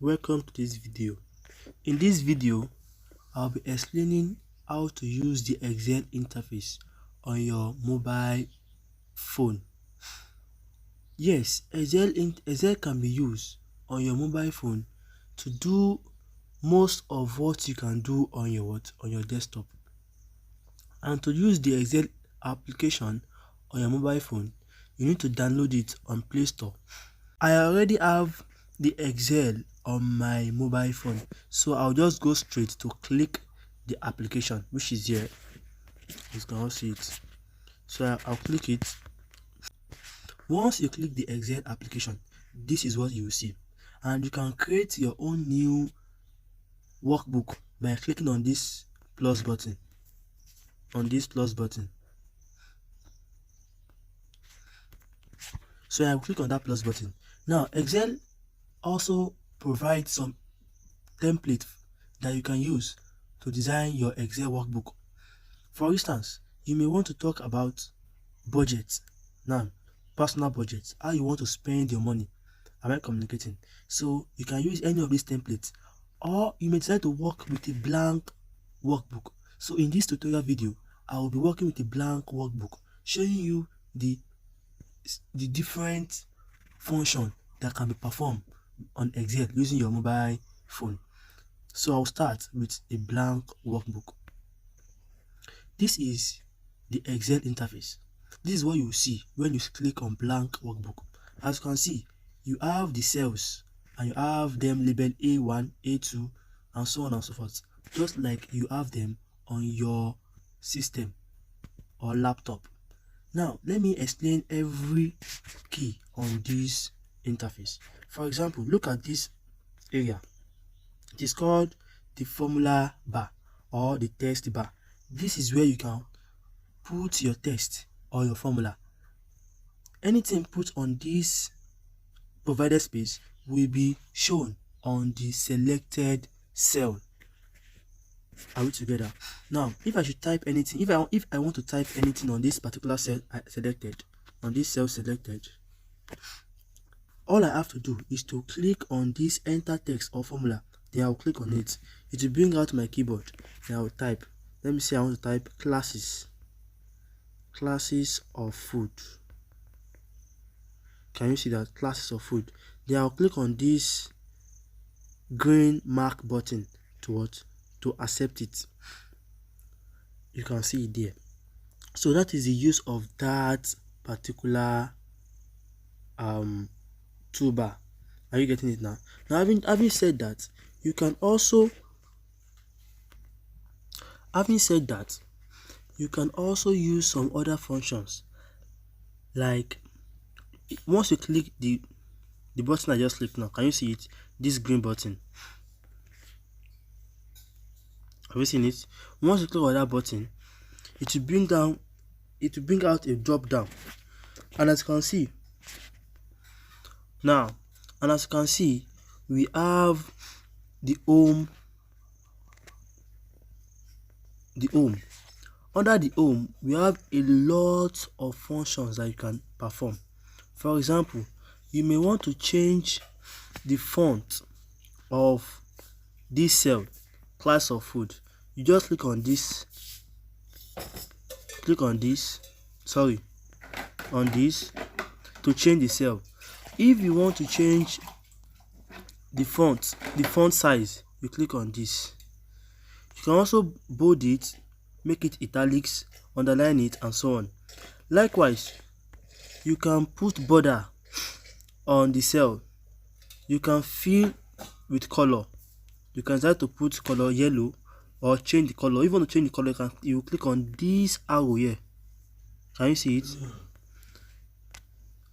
Welcome to this video. In this video, I'll be explaining how to use the Excel interface on your mobile phone. Yes, Excel can be used on your mobile phone to do most of what you can do on your desktop. And to use the Excel application on your mobile phone, you need to download it on Play Store. I already have the Excel on my mobile phone, so I'll just go straight to click the application, which is here. You can all see it. So I'll click it. Once you click the Excel application, this is what you will see, and you can create your own new workbook by clicking on this plus button. So I will click on that plus button. Now Excel also provides some template that you can use to design your Excel workbook. For instance, you may want to talk about budget. Now, personal budget, how you want to spend your money. Am I communicating? So you can use any of these templates, or you may decide to work with a blank workbook. So in this tutorial video, I will be working with a blank workbook, showing you the different function that can be performed on Excel using your mobile phone. So I'll start with a blank workbook. This is the Excel interface. This is what you see when you click on blank workbook. As you can see, you have the cells and you have them labeled A1, A2, and so on and so forth, just like you have them on your system or laptop. Now, let me explain every key on this interface. For example, look at this area. It is called the formula bar or the text bar. This is where you can put your text or your formula. Anything put on this provided space will be shown on the selected cell. Are we together? Now, if I should type anything, if I want to type anything on this particular cell selected, all I have to do is to click on this enter text or formula. Then I'll click on it. It will bring out my keyboard. Then I'll type. Let me say I want to type classes of food. Can you see that? Classes of food. Then I'll click on this green mark button to accept it. You can see it there. So that is the use of that particular toolbar. Are you getting it now? Now, having said that, you can also use some other functions. Like once you click the button I just clicked now, can you see it? This green button. Have you seen it? Once you click on that button, it will bring out a drop down. And as you can see now, we have the home. Under the home, we have a lot of functions that you can perform. For example, you may want to change the font of this cell, class of food. You just click on this to change the cell. If you want to change the font size, you click on this. You can also bold it, make it italics, underline it, and so on. Likewise, you can put border on the cell. You can fill with color. You can decide to put color yellow or change the color. If you want to change the color, you click on this arrow here. Can you see it?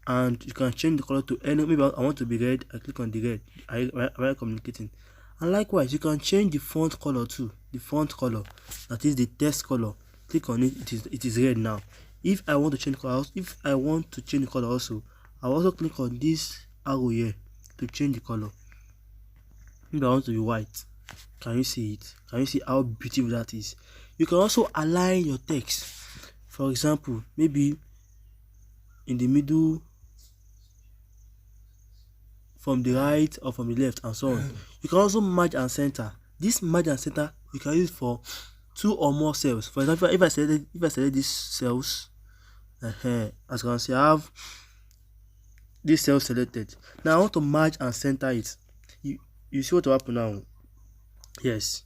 And you can change the color to any. Maybe I want to be red. I click on the red. Am I communicating? And likewise, you can change the font color too. The font color, that is the text color. Click on it. It is red now. If I want to change color, also, I'll also click on this arrow here to change the color. Maybe I want to be white. Can you see it? Can you see how beautiful that is? You can also align your text. For example, maybe in the middle. from the right or from the left, and so on. You can also merge and center. This merge and center you can use for 2 or more cells. For example, if I select these cells, as you can see, I have this cell selected. Now I want to merge and center it. You see what will happen now? Yes,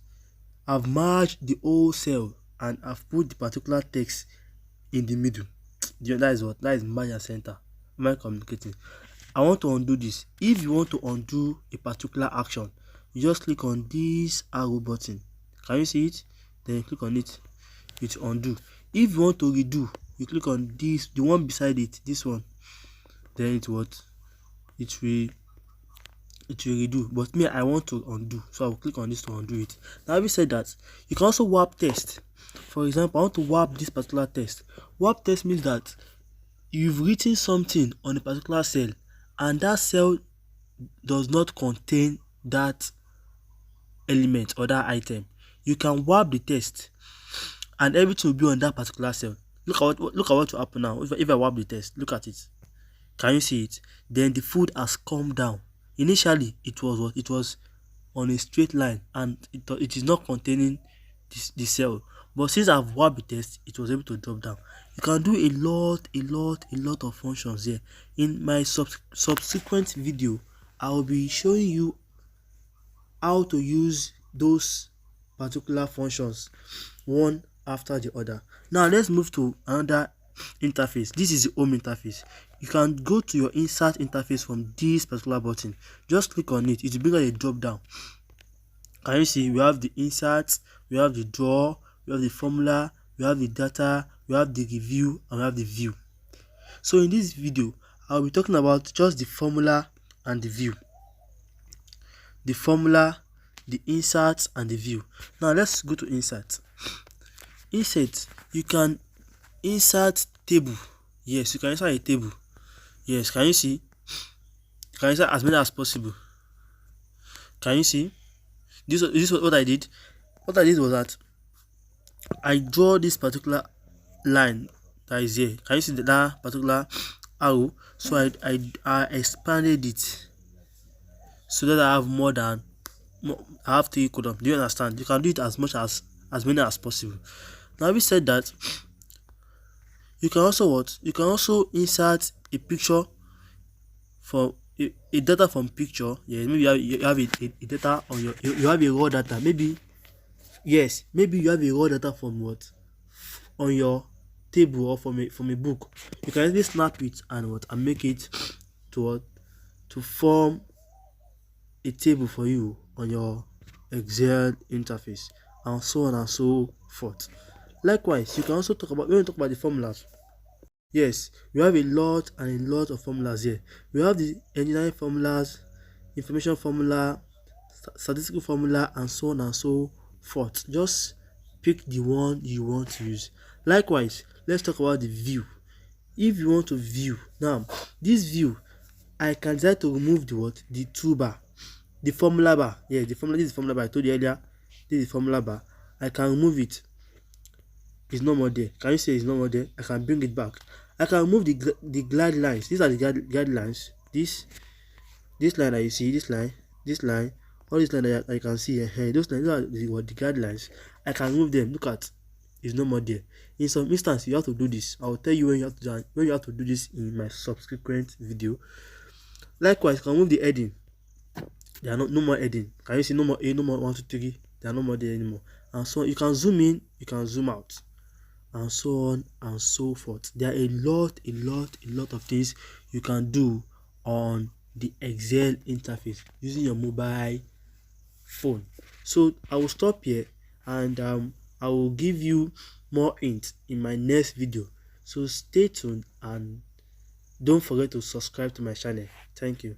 I've merged the whole cell and I've put the particular text in the middle. That is what? That is merge and center. Am I communicating? I want to undo this. If you want to undo a particular action, you just click on this arrow button. Can you see it? Then you click on it. It undo. If you want to redo, you click on this, the one beside it, this one. Then it will redo. But me, I want to undo, so I will click on this to undo it. Now, having said that, you can also warp text. For example, I want to warp this particular text. Warp text means that you've written something on a particular cell and that cell does not contain that element or that item. You can warp the text and everything will be on that particular cell. Look at what will happen now. If I warp the text, look at it. Can you see it? Then the food has come down. Initially, it was what? It was on a straight line and it is not containing the cell. But since I've warped the text, it was able to drop down. You can do a lot of functions here. In my subsequent video, I will be showing you how to use those particular functions one after the other. Now let's move to another interface. This is the home interface. You can go to your insert interface from this particular button. Just click on it. It will bring out a drop down. Can you see? We have the insert, we have the draw, we have the formula, we have the data, we have the review, and we have the view. So in this video, I'll be talking about just the formula and the view. The formula, the insert, and the view. Now let's go to insert. Insert, you can insert table. Yes, you can insert a table. Yes, can you see? You can insert as many as possible. Can you see? This is what I did. What I did was that I draw this particular line that is here. Can you see that particular arrow? So I expanded it so that I have 3 columns. Do you understand? You can do it as many as possible. Now, having said that, you can also what? You can also insert a picture for a data from picture. Yeah, maybe you have a data on you have a raw data. Maybe you have a raw data from what? On your table or from a book. You can easily snap it and make it to form a table for you on your Excel interface, and so on and so forth. Likewise, you can also talk about, when we talk about the formulas, yes, we have a lot of formulas here. We have the engineering formulas, information formula, statistical formula, and so on and so forth. Just pick the one you want to use. Likewise, let's talk about the view. If you want to view, now this view, I can decide to remove the toolbar, the formula bar. Yeah, this is the formula bar. I told you earlier, this is the formula bar. I can remove it. It's no more there. Can you say it's no more there? I can bring it back. I can remove the guidelines. These are the guidelines. This line that you see, this line, all these lines that you can see here, those lines are the guidelines. I can remove them. Look at, it's no more there. In some instance, you have to do this. I will tell you when you have to do this in my subsequent video. Likewise, you can remove the heading. There are no more heading. Can you see? No more A, no more 1, 2, 3. They are no more there anymore. And so you can zoom in, you can zoom out, and so on and so forth. There are a lot of things you can do on the Excel interface using your mobile phone. So I will stop here, and I will give you more hints in my next video. So stay tuned and don't forget to subscribe to my channel. Thank you.